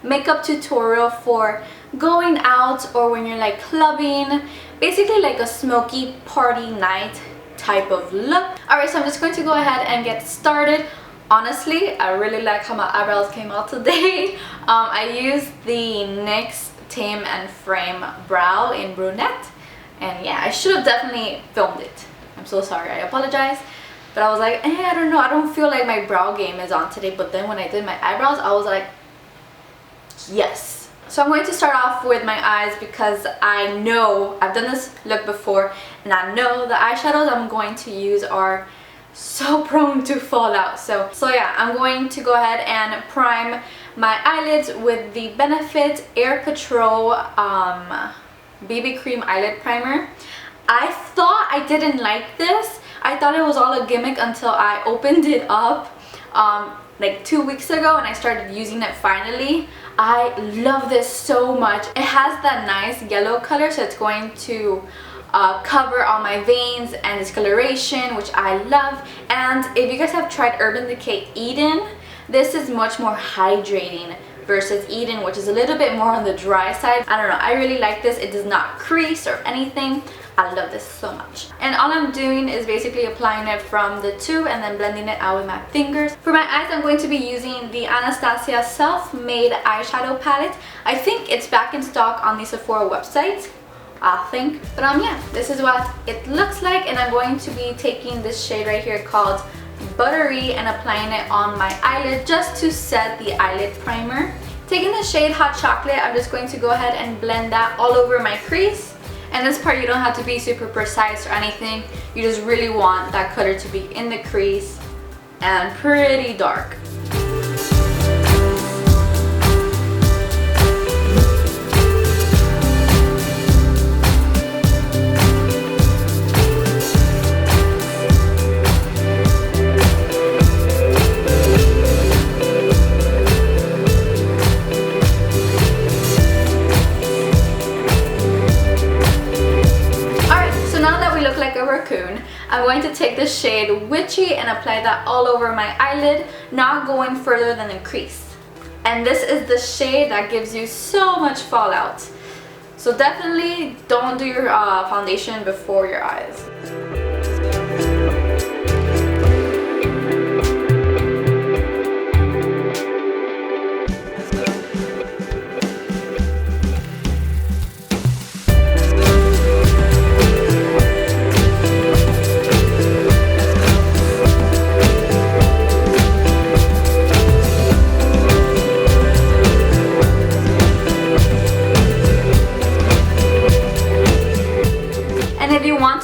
Makeup tutorial for going out or when you're like clubbing, basically like a smoky party night type of look. Alright, so I'm just going to go ahead and get started. Honestly, I really like how my eyebrows came out today. I used the NYX Tame and Frame Brow in brunette, and yeah, I should have definitely filmed it. I'm so sorry, I apologize. But I was like, I don't know, I don't feel like my brow game is on today. But then when I did my eyebrows, I was like, yes. So I'm going to start off with my eyes because I know I've done this look before, and I know the eyeshadows I'm going to use are so prone to fall out. So yeah, I'm going to go ahead and prime my eyelids with the Benefit Air Patrol BB Cream Eyelid Primer. I thought I didn't like this. I thought it was all a gimmick until I opened it up like 2 weeks ago and I started using it finally. I love this so much. It has that nice yellow color, so it's going to cover all my veins and discoloration, which I love. And if you guys have tried Urban Decay Eden, this is much more hydrating versus Eden, which is a little bit more on the dry side. I don't know, I really like this. It does not crease or anything. I love this so much. And all I'm doing is basically applying it from the tube and then blending it out with my fingers. For my eyes, I'm going to be using the Anastasia Self-Made Eyeshadow Palette. I think it's back in stock on the Sephora website, I think. But yeah, this is what it looks like, and I'm going to be taking this shade right here called Buttery and applying it on my eyelid just to set the eyelid primer. Taking the shade Hot Chocolate, I'm just going to go ahead and blend that all over my crease. And this part, you don't have to be super precise or anything. You just really want that color to be in the crease and pretty dark. I'm going to take the shade Witchy and apply that all over my eyelid, not going further than the crease. And this is the shade that gives you so much fallout. So definitely don't do your foundation before your eyes.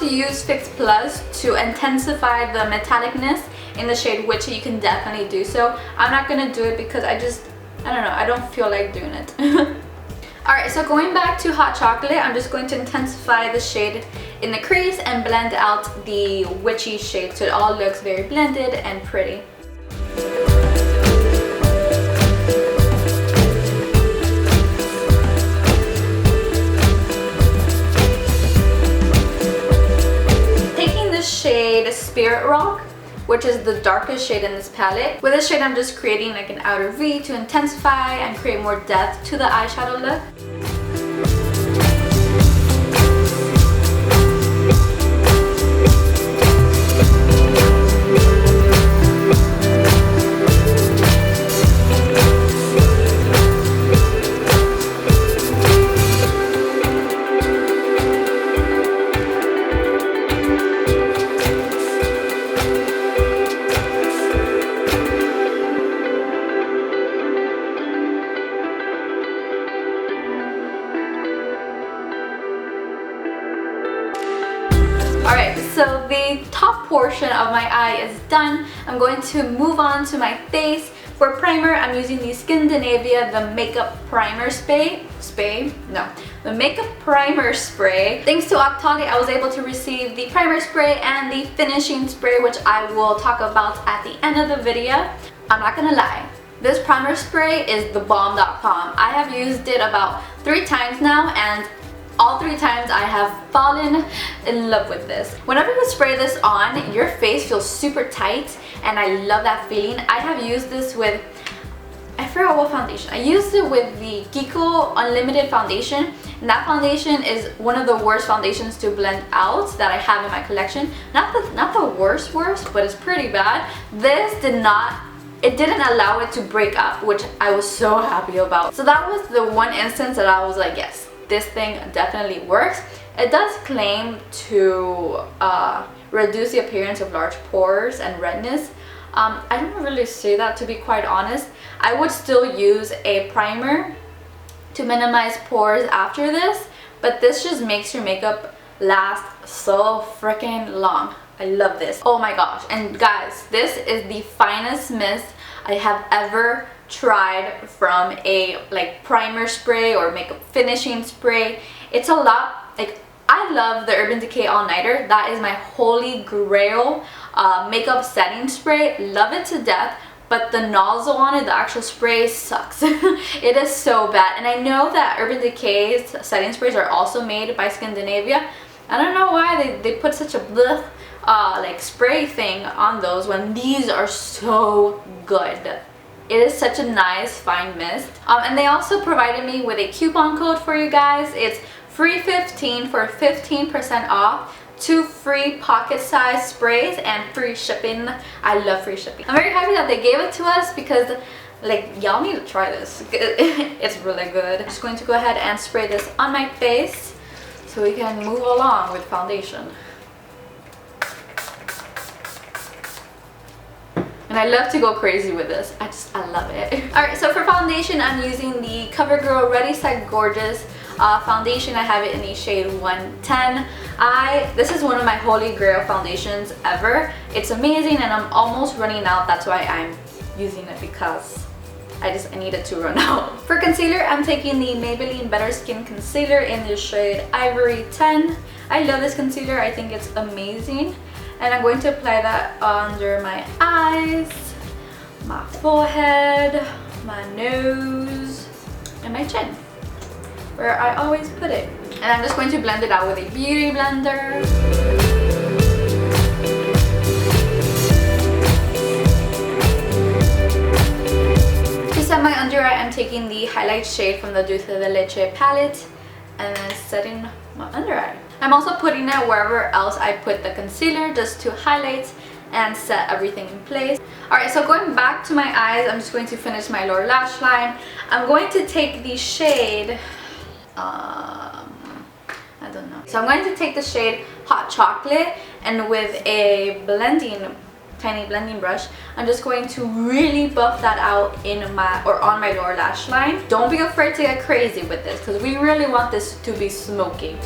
Use Fix Plus to intensify the metallicness in the shade Witchy. You can definitely do so. I'm not gonna do it because I don't know, I don't feel like doing it. Alright, so going back to Hot Chocolate, I'm just going to intensify the shade in the crease and blend out the Witchy shade so it all looks very blended and pretty. Shade Spirit Rock, which is the darkest shade in this palette. With this shade, I'm just creating like an outer V to intensify and create more depth to the eyeshadow look. Alright, so the top portion of my eye is done. I'm going to move on to my face. For primer, I'm using the Skindinavia The Makeup Primer Spray. The Makeup Primer Spray. Thanks to Octali, I was able to receive the primer spray and the finishing spray, which I will talk about at the end of the video. I'm not gonna lie, This primer spray is thebomb.com. I have used it about 3 times now, and all 3 times I have fallen in love with this. Whenever you spray this on, your face feels super tight, and I love that feeling. I have used this with, I forgot what foundation. I used it with the Kiko Unlimited foundation, and that foundation is one of the worst foundations to blend out that I have in my collection. Not the worst, but it's pretty bad. This it didn't allow it to break up, which I was so happy about. So that was the one instance that I was like, yes, this thing definitely works. It does claim to reduce the appearance of large pores and redness. I don't really say that, to be quite honest. I would still use a primer to minimize pores after this, but this just makes your makeup last so freaking long. I love this. Oh my gosh. And guys, this is the finest mist I have ever tried from a primer spray or makeup finishing spray. It's a lot, I love the Urban Decay All Nighter. That is my holy grail makeup setting spray. Love it to death, but the nozzle on it, the actual spray, sucks. It is so bad. And I know that Urban Decay's setting sprays are also made by Scandinavia. I don't know why they put such a bleh spray thing on those when these are so good. It is such a nice fine mist. And they also provided me with a coupon code for you guys. It's free15 for 15% off, 2 free pocket size sprays, and free shipping. I love free shipping. I'm very happy that they gave it to us because y'all need to try this. It's really good. I'm just going to go ahead and spray this on my face so we can move along with foundation. And I love to go crazy with this. I love it. Alright, so for foundation, I'm using the Covergirl Ready Set Gorgeous foundation. I have it in the shade 110. This is one of my holy grail foundations ever. It's amazing, and I'm almost running out. That's why I'm using it, because I needed to run out. For concealer, I'm taking the Maybelline Better Skin Concealer in the shade Ivory 10. I love this concealer. I think it's amazing. And I'm going to apply that under my eyes, my forehead, my nose, and my chin, where I always put it. And I'm just going to blend it out with a beauty blender. To set my under eye, I'm taking the highlight shade from the Dulce de Leche palette and then setting my under eye. I'm also putting it wherever else I put the concealer, just to highlight and set everything in place. Alright, so going back to my eyes, I'm just going to finish my lower lash line. I'm going to take the shade, I don't know. So I'm going to take the shade Hot Chocolate, and with a tiny blending brush, I'm just going to really buff that out on my lower lash line. Don't be afraid to get crazy with this, because we really want this to be smoky.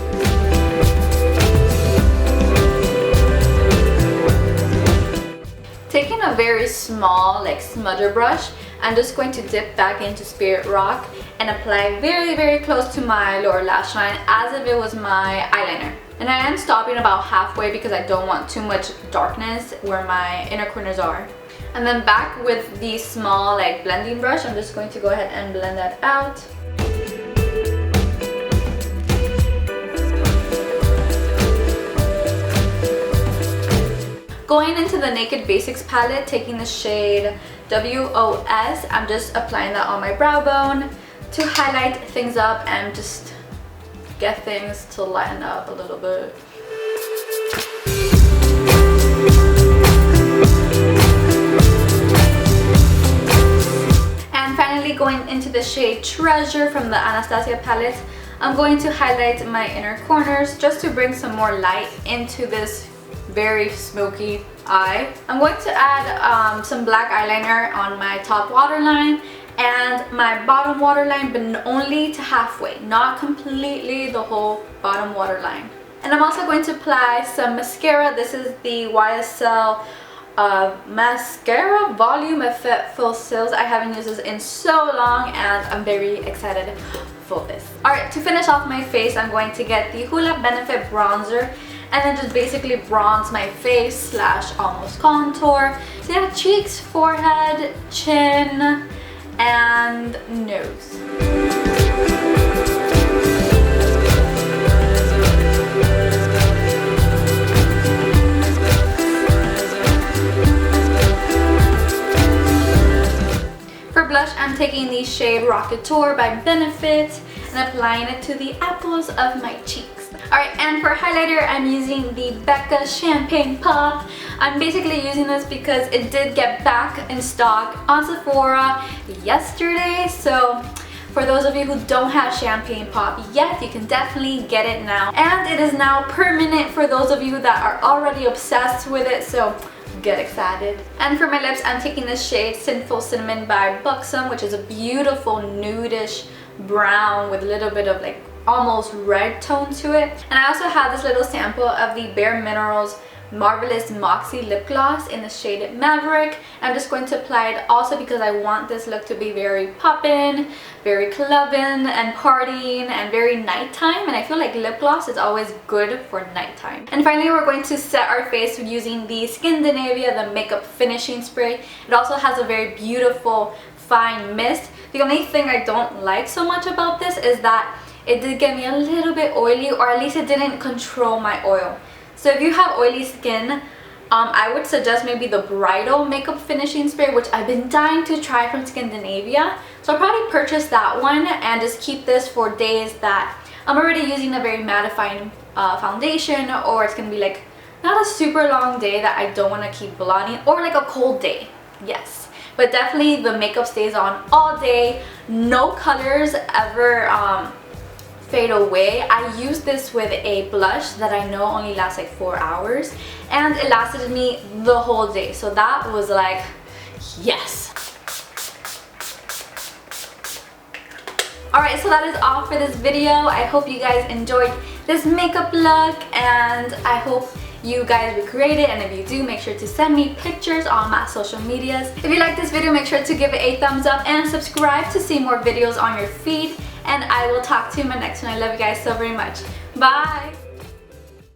Taking a very small smudger brush, I'm just going to dip back into Spirit Rock and apply very, very close to my lower lash line as if it was my eyeliner. And I am stopping about halfway because I don't want too much darkness where my inner corners are. And then back with the small blending brush, I'm just going to go ahead and blend that out. Going into the Naked Basics palette, taking the shade WOS, I'm just applying that on my brow bone to highlight things up and just get things to lighten up a little bit. And finally, going into the shade Treasure from the Anastasia palette, I'm going to highlight my inner corners just to bring some more light into this very smoky eye. I'm going to add some black eyeliner on my top waterline and my bottom waterline, but only to halfway, not completely the whole bottom waterline. And I'm also going to apply some mascara. This is the YSL Mascara Volume Effet Faux Cils. I haven't used this in so long, and I'm very excited for this. Alright, to finish off my face, I'm going to get the Hoola Benefit Bronzer and then just basically bronze my face / almost contour. So yeah, cheeks, forehead, chin, and nose. For blush, I'm taking the shade Rockateur by Benefit and applying it to the apples of my cheeks. Alright, and for highlighter, I'm using the Becca Champagne Pop. I'm basically using this because it did get back in stock on Sephora yesterday. So for those of you who don't have Champagne Pop yet, you can definitely get it now. And it is now permanent for those of you that are already obsessed with it. So get excited. And for my lips, I'm taking this shade Sinful Cinnamon by Buxom, which is a beautiful nudish brown with a little bit of like almost red tone to it. And I also have this little sample of the Bareminerals Marvelous Moxie lip gloss in the shade Maverick. I'm just going to apply it also because I want this look to be very poppin', very clubbin' and partying and very nighttime, and I feel like lip gloss is always good for nighttime. And finally, we're going to set our face using the Scandinavia, the makeup finishing spray. It also has a very beautiful fine mist. The only thing I don't like so much about this is that it did get me a little bit oily, or at least it didn't control my oil. So if you have oily skin, I would suggest maybe the Bridal Makeup Finishing Spray, which I've been dying to try from Scandinavia. So I'll probably purchase that one and just keep this for days that I'm already using a very mattifying foundation, or it's going to be like not a super long day that I don't want to keep blotting, or like a cold day. Yes. But definitely the makeup stays on all day. No colors ever fade away. I used this with a blush that I know only lasts like 4 hours, and it lasted me the whole day. So that was like, yes. Alright, so that is all for this video. I hope you guys enjoyed this makeup look, and I hope you guys recreate it, and if you do, make sure to send me pictures on my social medias. If you like this video, make sure to give it a thumbs up and subscribe to see more videos on your feed, and I will talk to you in my next one. I love you guys so very much. Bye!